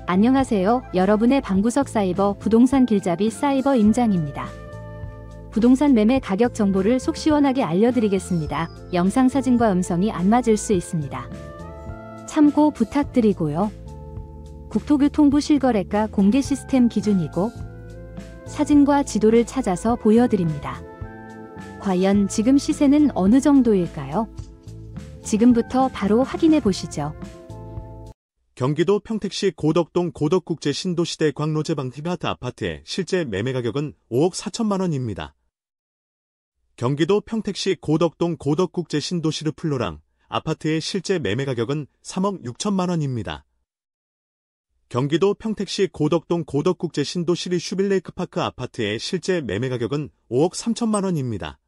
안녕하세요. 여러분의 방구석 사이버 부동산 길잡이 사이버 임장입니다. 부동산 매매 가격 정보를 속 시원하게 알려드리겠습니다. 영상 사진과 음성이 안 맞을 수 있습니다. 참고 부탁드리고요. 국토교통부 실거래가 공개 시스템 기준이고 사진과 지도를 찾아서 보여드립니다. 과연 지금 시세는 어느 정도일까요? 지금부터 바로 확인해 보시죠. 경기도 평택시 고덕동 고덕국제 신도시대 광로제방 티바트 아파트의 실제 매매 가격은 5억 4천만 원입니다. 경기도 평택시 고덕동 고덕국제 신도시르 플로랑 아파트의 실제 매매 가격은 3억 6천만 원입니다. 경기도 평택시 고덕동 고덕국제 신도시리 슈빌레이크파크 아파트의 실제 매매 가격은 5억 3천만 원입니다.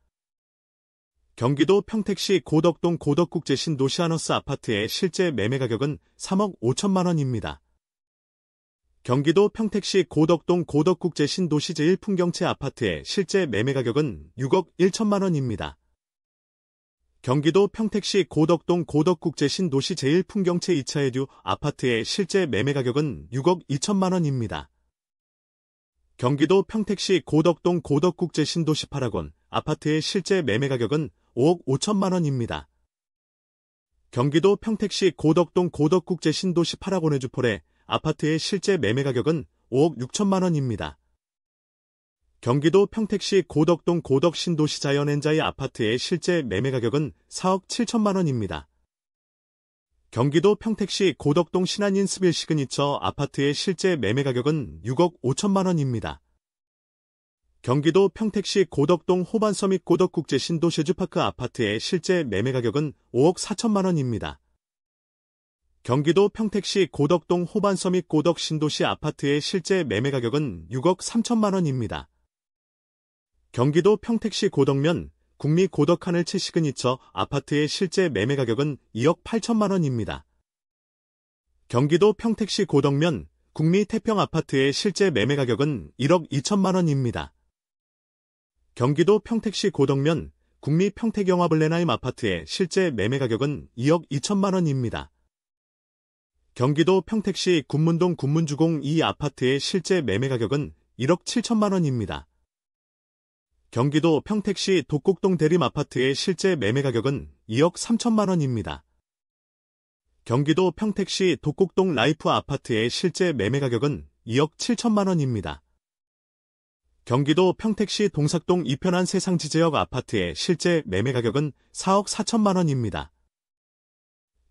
경기도 평택시 고덕동 고덕국제 신도시 아너스 아파트의 실제 매매 가격은 3억 5천만 원입니다. 경기도 평택시 고덕동 고덕국제 신도시 제1풍경채 아파트의 실제 매매 가격은 6억 1천만 원입니다. 경기도 평택시 고덕동 고덕국제 신도시 제1풍경채 2차 에듀 아파트의 실제 매매 가격은 6억 2천만 원입니다. 경기도 평택시 고덕동 고덕국제 신도시 파라곤 아파트의 실제 매매 가격은 5억 5천만 원입니다. 경기도 평택시 고덕동 고덕국제 신도시 파라곤의 주폴의 아파트의 실제 매매 가격은 5억 6천만 원입니다. 경기도 평택시 고덕동 고덕 신도시 자이언엔자이 아파트의 실제 매매 가격은 4억 7천만 원입니다. 경기도 평택시 고덕동 신한인스빌 시그니처 아파트의 실제 매매 가격은 6억 5천만 원입니다. 경기도 평택시 고덕동 호반서밋 고덕국제 신도시주파크 아파트의 실제 매매 가격은 5억 4천만 원입니다. 경기도 평택시 고덕동 호반서밋 고덕 신도시 아파트의 실제 매매 가격은 6억 3천만 원입니다. 경기도 평택시 고덕면 국미 고덕 하늘채 시그니처 아파트의 실제 매매 가격은 2억 8천만 원입니다. 경기도 평택시 고덕면 국미 태평 아파트의 실제 매매 가격은 1억 2천만 원입니다. 경기도 평택시 고덕면 국미 평택영화블레나임 아파트의 실제 매매 가격은 2억 2천만 원입니다. 경기도 평택시 군문동 군문주공 2 아파트의 실제 매매 가격은 1억 7천만 원입니다. 경기도 평택시 독곡동 대림 아파트의 실제 매매 가격은 2억 3천만 원입니다. 경기도 평택시 독곡동 라이프 아파트의 실제 매매 가격은 2억 7천만 원입니다. 경기도 평택시 동삭동 이편한 세상지제역 아파트의 실제 매매 가격은 4억 4천만 원입니다.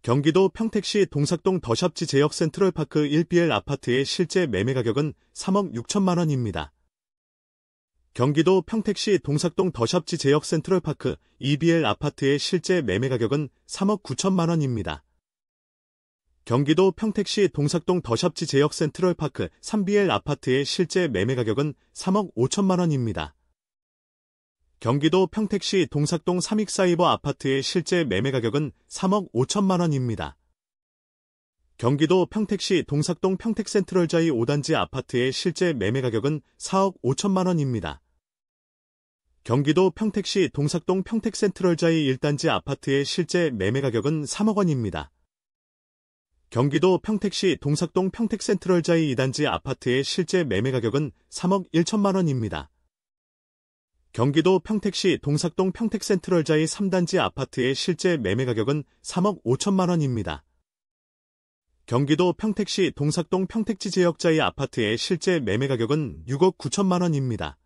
경기도 평택시 동삭동 더샵지 제역 센트럴파크 1BL 아파트의 실제 매매 가격은 3억 6천만 원입니다. 경기도 평택시 동삭동 더샵지 제역 센트럴파크 2BL 아파트의 실제 매매 가격은 3억 9천만 원입니다. 경기도 평택시 동삭동 더샵지 제역 센트럴파크 3BL 아파트의 실제 매매 가격은 3억 5천만 원입니다. 경기도 평택시 동삭동 삼익사이버 아파트의 실제 매매 가격은 3억 5천만 원입니다. 경기도 평택시 동삭동 평택센트럴자이 5단지 아파트의 실제 매매 가격은 4억 5천만 원입니다. 경기도 평택시 동삭동 평택센트럴자이 1단지 아파트의 실제 매매 가격은 3억 원입니다. 경기도 평택시 동삭동 평택센트럴자이 2단지 아파트의 실제 매매 가격은 3억 1천만 원입니다. 경기도 평택시 동삭동 평택센트럴자이 3단지 아파트의 실제 매매 가격은 3억 5천만 원입니다. 경기도 평택시 동삭동 평택지 제역자이 아파트의 실제 매매 가격은 6억 9천만 원입니다.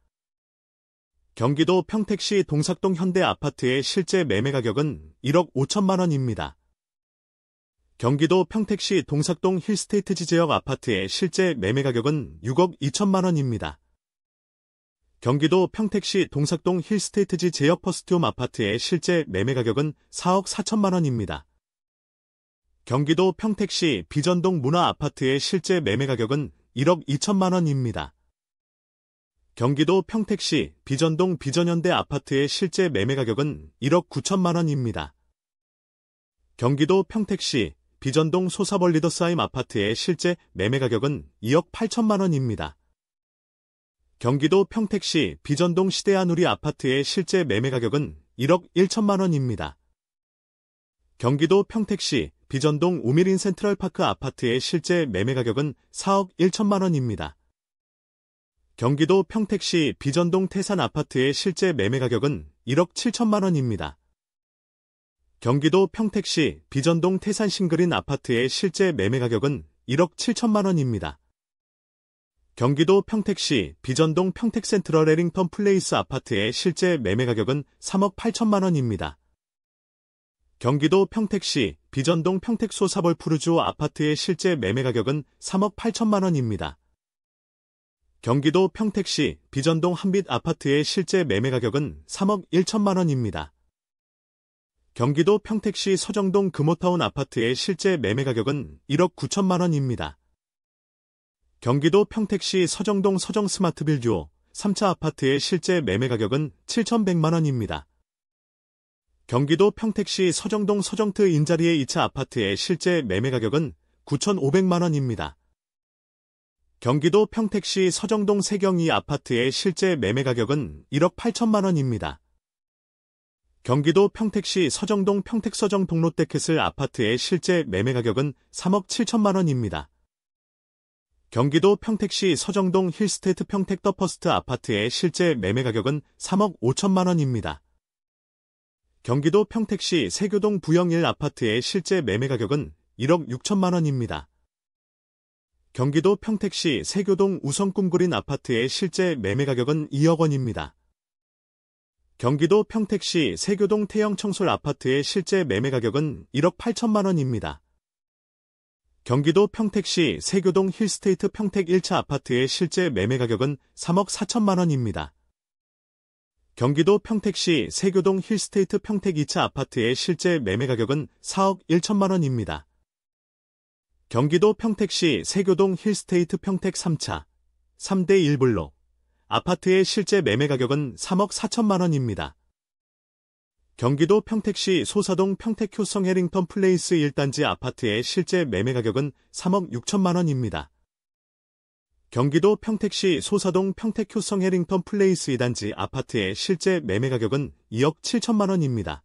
경기도 평택시 동삭동 현대 아파트의 실제 매매 가격은 1억 5천만 원입니다. 경기도 평택시 동삭동 힐스테이트지 제역 아파트의 실제 매매 가격은 6억 2천만 원입니다. 경기도 평택시 동삭동 힐스테이트지 제역 퍼스트홈 아파트의 실제 매매 가격은 4억 4천만 원입니다. 경기도 평택시 비전동 문화 아파트의 실제 매매 가격은 1억 2천만 원입니다. 경기도 평택시 비전동 비전현대 아파트의 실제 매매 가격은 1억 9천만 원입니다. 경기도 평택시 비전동 소사벌리더스하임 아파트의 실제 매매 가격은 2억 8천만 원입니다. 경기도 평택시 비전동 시대하누리 아파트의 실제 매매 가격은 1억 1천만 원입니다. 경기도 평택시 비전동 우미린 센트럴파크 아파트의 실제 매매 가격은 4억 1천만 원입니다. 경기도 평택시 비전동 태산 아파트의 실제 매매 가격은 1억 7천만 원입니다. 경기도 평택시 비전동 태산 싱글인 아파트의 실제 매매 가격은 1억 7천만 원입니다. 경기도 평택시 비전동 평택센트럴 에링턴 플레이스 아파트의 실제 매매 가격은 3억 8천만 원입니다. 경기도 평택시 비전동 평택소사벌 푸르주오 아파트의 실제 매매 가격은 3억 8천만 원입니다. 경기도 평택시 비전동 한빛 아파트의 실제 매매 가격은 3억 1천만 원입니다. 경기도 평택시 서정동 금호타운 아파트의 실제 매매 가격은 1억 9천만 원입니다. 경기도 평택시 서정동 서정스마트빌듀오 3차 아파트의 실제 매매 가격은 7,100만 원입니다. 경기도 평택시 서정동 서정트 인자리의 2차 아파트의 실제 매매 가격은 9,500만 원입니다. 경기도 평택시 서정동 세경이 아파트의 실제 매매 가격은 1억 8천만 원입니다. 경기도 평택시 서정동 평택서정 동롯데캐슬 아파트의 실제 매매 가격은 3억 7천만 원입니다. 경기도 평택시 서정동 힐스테이트 평택 더퍼스트 아파트의 실제 매매 가격은 3억 5천만 원입니다. 경기도 평택시 세교동 부영 1 아파트의 실제 매매 가격은 1억 6천만 원입니다. 경기도 평택시 세교동 우성꿈그린 아파트의 실제 매매 가격은 2억 원입니다. 경기도 평택시 세교동 태영청솔 아파트의 실제 매매 가격은 1억 8천만 원입니다. 경기도 평택시 세교동 힐스테이트 평택 1차 아파트의 실제 매매 가격은 3억 4천만 원입니다. 경기도 평택시 세교동 힐스테이트 평택 2차 아파트의 실제 매매 가격은 4억 1천만 원입니다. 경기도 평택시 세교동 힐스테이트 평택 3차 3대 1블록 아파트의 실제 매매 가격은 3억 4천만 원입니다. 경기도 평택시 소사동 평택효성 해링턴 플레이스 1단지 아파트의 실제 매매 가격은 3억 6천만 원입니다. 경기도 평택시 소사동 평택효성 해링턴 플레이스 2단지 아파트의 실제 매매 가격은 2억 7천만 원입니다.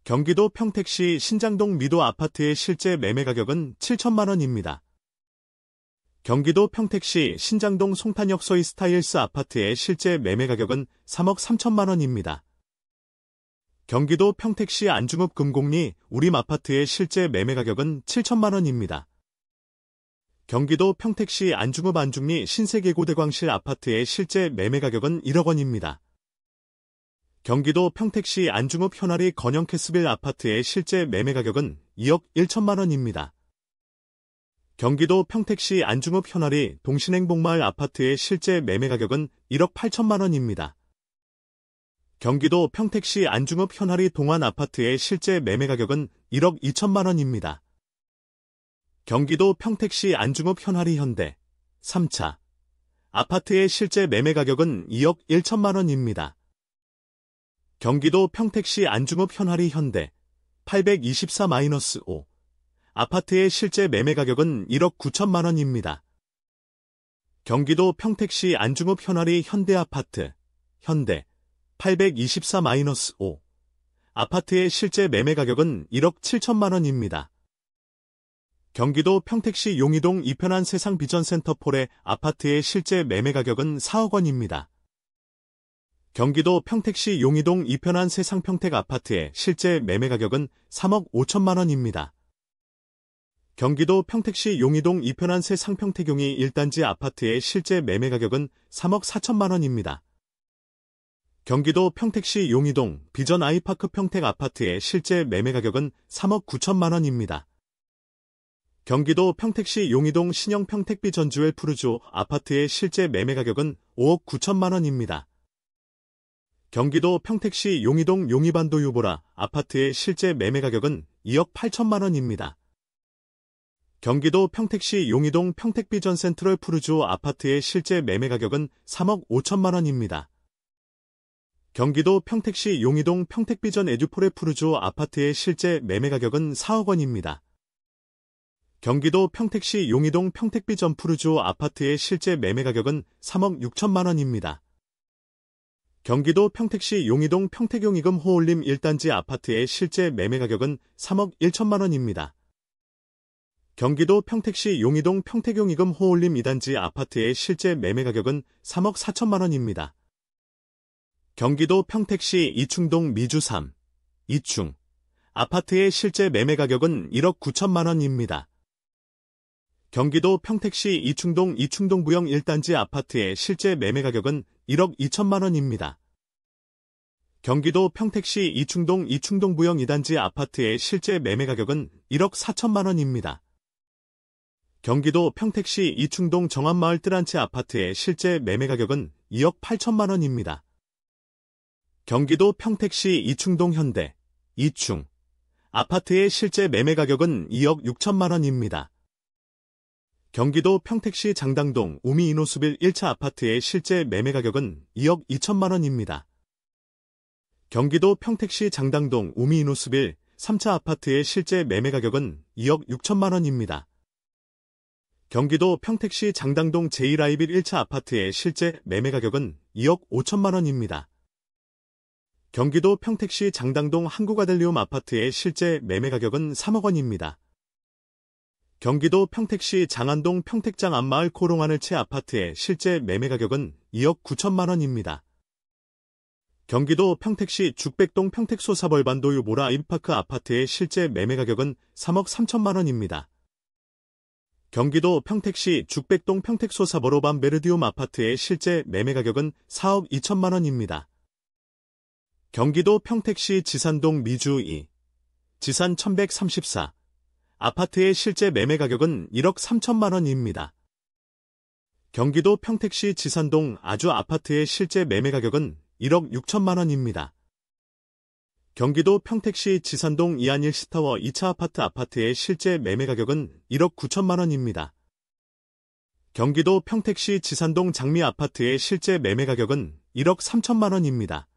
경기도 평택시 신장동 미도 아파트의 실제 매매 가격은 7천만 원입니다. 경기도 평택시 신장동 송탄역 소이 스타일스 아파트의 실제 매매 가격은 3억 3천만 원입니다. 경기도 평택시 안중읍 금곡리 우림 아파트의 실제 매매 가격은 7천만 원입니다. 경기도 평택시 안중읍 안중리 신세계고대광실 아파트의 실제 매매 가격은 1억 원입니다. 경기도 평택시 안중읍 현아리 건영캐스빌 아파트의 실제 매매 가격은 2억 1천만 원입니다. 경기도 평택시 안중읍 현아리 동신행복마을 아파트의 실제 매매 가격은 1억 8천만 원입니다. 경기도 평택시 안중읍 현아리 동안 아파트의 실제 매매 가격은 1억 2천만 원입니다. 경기도 평택시 안중읍 현아리 현대 3차 아파트의 실제 매매 가격은 2억 1천만 원입니다. 경기도 평택시 안중읍 현아리 현대 824-5 아파트의 실제 매매 가격은 1억 9천만 원입니다. 경기도 평택시 안중읍 현아리 현대아파트 현대 824-5 아파트의 실제 매매 가격은 1억 7천만 원입니다. 경기도 평택시 용이동 이편한 세상 비전센터폴의 아파트의 실제 매매 가격은 4억 원입니다. 경기도 평택시 용이동 이편한 세상 평택 아파트의 실제 매매 가격은 3억 5천만 원입니다. 경기도 평택시 용이동 이편한 세상 평택용이 1단지 아파트의 실제 매매 가격은 3억 4천만 원입니다. 경기도 평택시 용이동 비전 아이파크 평택 아파트의 실제 매매 가격은 3억 9천만 원입니다. 경기도 평택시 용이동 신형 평택비 전주엘 푸르주오 아파트의 실제 매매 가격은 5억 9천만 원입니다. 경기도 평택시 용이동 용이반도 유보라 아파트의 실제 매매 가격은 2억 8천만 원입니다. 경기도 평택시 용이동 평택비전 센트럴 푸르주오 아파트의 실제 매매 가격은 3억 5천만 원입니다. 경기도 평택시 용이동 평택비전 에듀포레 푸르주오 아파트의 실제 매매 가격은 4억 원입니다. 경기도 평택시 용이동 평택비전 푸르주오 아파트의 실제 매매 가격은 3억 6천만 원입니다. 경기도 평택시 용이동 평택용이금 호울림 1단지 아파트의 실제 매매 가격은 3억 1천만 원입니다. 경기도 평택시 용이동 평택용이금 호울림 2단지 아파트의 실제 매매 가격은 3억 4천만 원입니다. 경기도 평택시 이충동 미주 3, 2충 아파트의 실제 매매 가격은 1억 9천만 원입니다. 경기도 평택시 이충동 이충동부영 1단지 아파트의 실제 매매 가격은 1억 2천만 원입니다. 경기도 평택시 이충동 이충동부영 2단지 아파트의 실제 매매 가격은 1억 4천만 원입니다. 경기도 평택시 이충동 정암마을 뜰한채 아파트의 실제 매매 가격은 2억 8천만 원입니다. 경기도 평택시 이충동 현대 2충 아파트의 실제 매매 가격은 2억 6천만 원입니다. 경기도 평택시 장당동 우미 이노수빌 1차 아파트의 실제 매매 가격은 2억 2천만 원입니다. 경기도 평택시 장당동 우미 이노수빌 3차 아파트의 실제 매매 가격은 2억 6천만 원입니다. 경기도 평택시 장당동 제1아이빌 1차 아파트의 실제 매매 가격은 2억 5천만 원입니다. 경기도 평택시 장당동 한국아델리움 아파트의 실제 매매 가격은 3억 원입니다. 경기도 평택시 장안동 평택장 앞마을 코롱하늘채 아파트의 실제 매매 가격은 2억 9천만 원입니다. 경기도 평택시 죽백동 평택소사벌반도 유보라 아이파크 아파트의 실제 매매 가격은 3억 3천만 원입니다. 경기도 평택시 죽백동 평택소사버로반 베르디움 아파트의 실제 매매 가격은 4억 2천만 원입니다. 경기도 평택시 지산동 미주 2, 지산 1134 아파트의 실제 매매 가격은 1억 3천만 원입니다. 경기도 평택시 지산동 아주 아파트의 실제 매매 가격은 1억 6천만 원입니다. 경기도 평택시 지산동 이안일시타워 2차 아파트의 실제 매매 가격은 1억 9천만 원입니다. 경기도 평택시 지산동 장미 아파트의 실제 매매 가격은 1억 3천만 원입니다.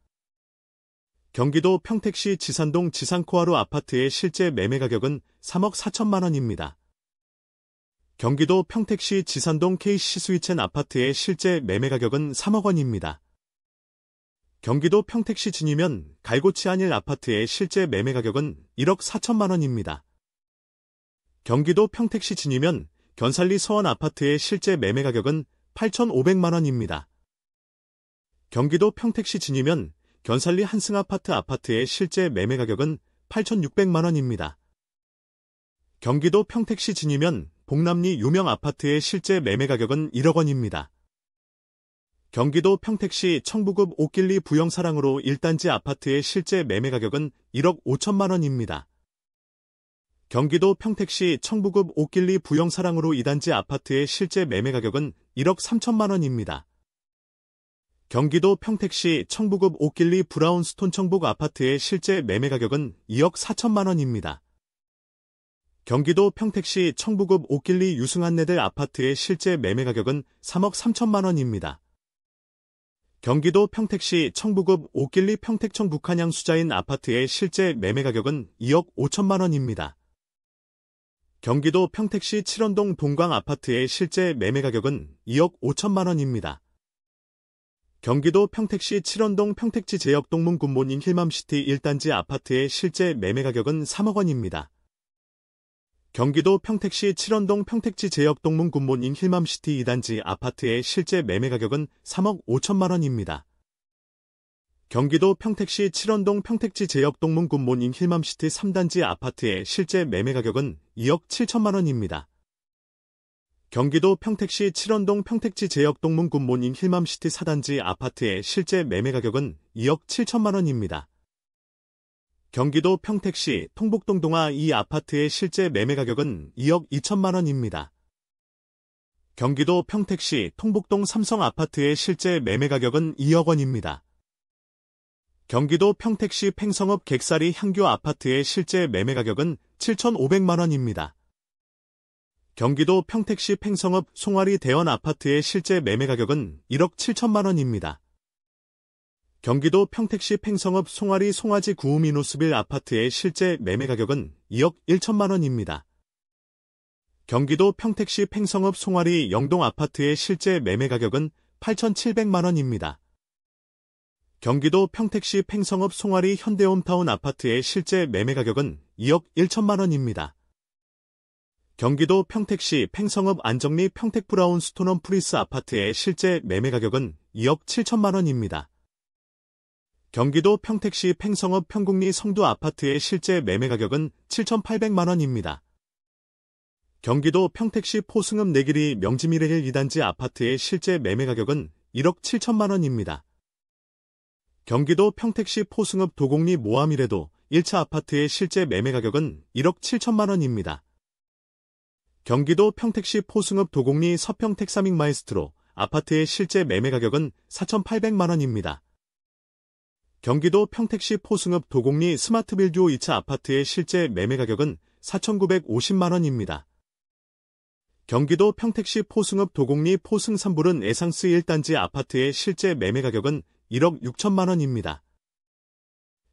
경기도 평택시 지산동 지산코하루 아파트의 실제 매매 가격은 3억 4천만 원입니다. 경기도 평택시 지산동 KC 스위첸 아파트의 실제 매매 가격은 3억 원입니다. 경기도 평택시 진이면 갈고치 한일 아파트의 실제 매매 가격은 1억 4천만 원입니다. 경기도 평택시 진이면 견살리 서원 아파트의 실제 매매 가격은 8,500만 원입니다. 경기도 평택시 진이면 견살리 한승아파트 아파트의 실제 매매 가격은 8,600만 원입니다. 경기도 평택시 진이면 복남리 유명 아파트의 실제 매매 가격은 1억 원입니다. 경기도 평택시 청부급 옥길리 부영사랑으로 1단지 아파트의 실제 매매 가격은 1억 5천만 원입니다. 경기도 평택시 청부급 옥길리 부영사랑으로 2단지 아파트의 실제 매매 가격은 1억 3천만 원입니다. 경기도 평택시 청부급 옥길리 브라운스톤 청북 아파트의 실제 매매 가격은 2억 4천만 원입니다. 경기도 평택시 청부급 옥길리 유승한네들 아파트의 실제 매매 가격은 3억 3천만 원입니다. 경기도 평택시 청부급 옥길리 평택청 북한양 수자인 아파트의 실제 매매 가격은 2억 5천만 원입니다. 경기도 평택시 칠원동 동광 아파트의 실제 매매 가격은 2억 5천만 원입니다. 경기도 평택시 칠원동 평택지 제역동문 굿모닝 힐맘시티 1단지 아파트의 실제 매매 가격은 3억 원입니다. 경기도 평택시 칠원동 평택지 제역동문 굿모닝 힐맘시티 2단지 아파트의 실제 매매 가격은 3억 5천만 원입니다. 경기도 평택시 칠원동 평택지 제역동문 굿모닝 힐맘시티 3단지 아파트의 실제 매매 가격은 2억 7천만 원입니다. 경기도 평택시 칠원동 평택지 제역동문 굿모닝 힐맘시티 4단지 아파트의 실제 매매 가격은 2억 7천만 원입니다. 경기도 평택시 통복동 동아 이 아파트의 실제 매매 가격은 2억 2천만 원입니다. 경기도 평택시 통복동 삼성 아파트의 실제 매매 가격은 2억 원입니다. 경기도 평택시 팽성읍 객사리 향교 아파트의 실제 매매 가격은 7,500만 원입니다. 경기도 평택시 팽성읍 송아리 대원 아파트의 실제 매매 가격은 1억 7천만 원입니다. 경기도 평택시 팽성읍 송아리 송아지 구우미노스빌 아파트의 실제 매매 가격은 2억 1천만 원입니다. 경기도 평택시 팽성읍 송아리 영동 아파트의 실제 매매 가격은 8,700만 원입니다. 경기도 평택시 팽성읍 송아리 현대홈타운 아파트의 실제 매매 가격은 2억 1천만 원입니다. 경기도 평택시 팽성읍 안정리 평택브라운 스톤원 프리스 아파트의 실제 매매 가격은 2억 7천만 원입니다. 경기도 평택시 팽성읍 평국리 성두 아파트의 실제 매매 가격은 7,800만 원입니다. 경기도 평택시 포승읍 내길이 명지미래힐 2단지 아파트의 실제 매매 가격은 1억 7천만 원입니다. 경기도 평택시 포승읍 도곡리 모아미래도 1차 아파트의 실제 매매 가격은 1억 7천만 원입니다. 경기도 평택시 포승읍 도곡리 서평 텍사믹 마에스트로 아파트의 실제 매매 가격은 4,800만 원입니다. 경기도 평택시 포승읍 도곡리 스마트빌듀오 2차 아파트의 실제 매매 가격은 4,950만 원입니다. 경기도 평택시 포승읍 도곡리 포승 3불은 에상스 1단지 아파트의 실제 매매 가격은 1억 6천만 원입니다.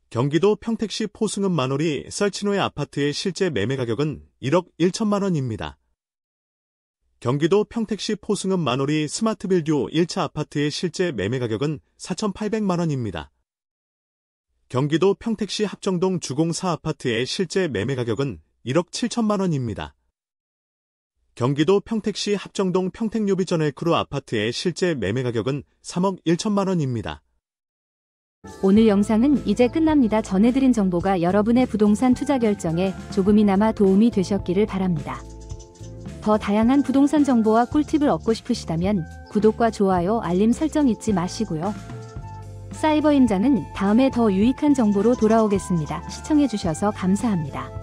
경기도 평택시 포승읍 만오리 썰치노의 아파트의 실제 매매 가격은 1억 1천만 원입니다. 경기도 평택시 포승읍 만오리 스마트빌듀오 1차 아파트의 실제 매매 가격은 4,800만 원입니다. 경기도 평택시 합정동 주공 4 아파트의 실제 매매 가격은 1억 7천만 원입니다. 경기도 평택시 합정동 평택요비전 엘크루 아파트의 실제 매매 가격은 3억 1천만 원입니다. 오늘 영상은 이제 끝납니다. 전해드린 정보가 여러분의 부동산 투자 결정에 조금이나마 도움이 되셨기를 바랍니다. 더 다양한 부동산 정보와 꿀팁을 얻고 싶으시다면 구독과 좋아요, 알림 설정 잊지 마시고요. 사이버 임장은 다음에 더 유익한 정보로 돌아오겠습니다. 시청해주셔서 감사합니다.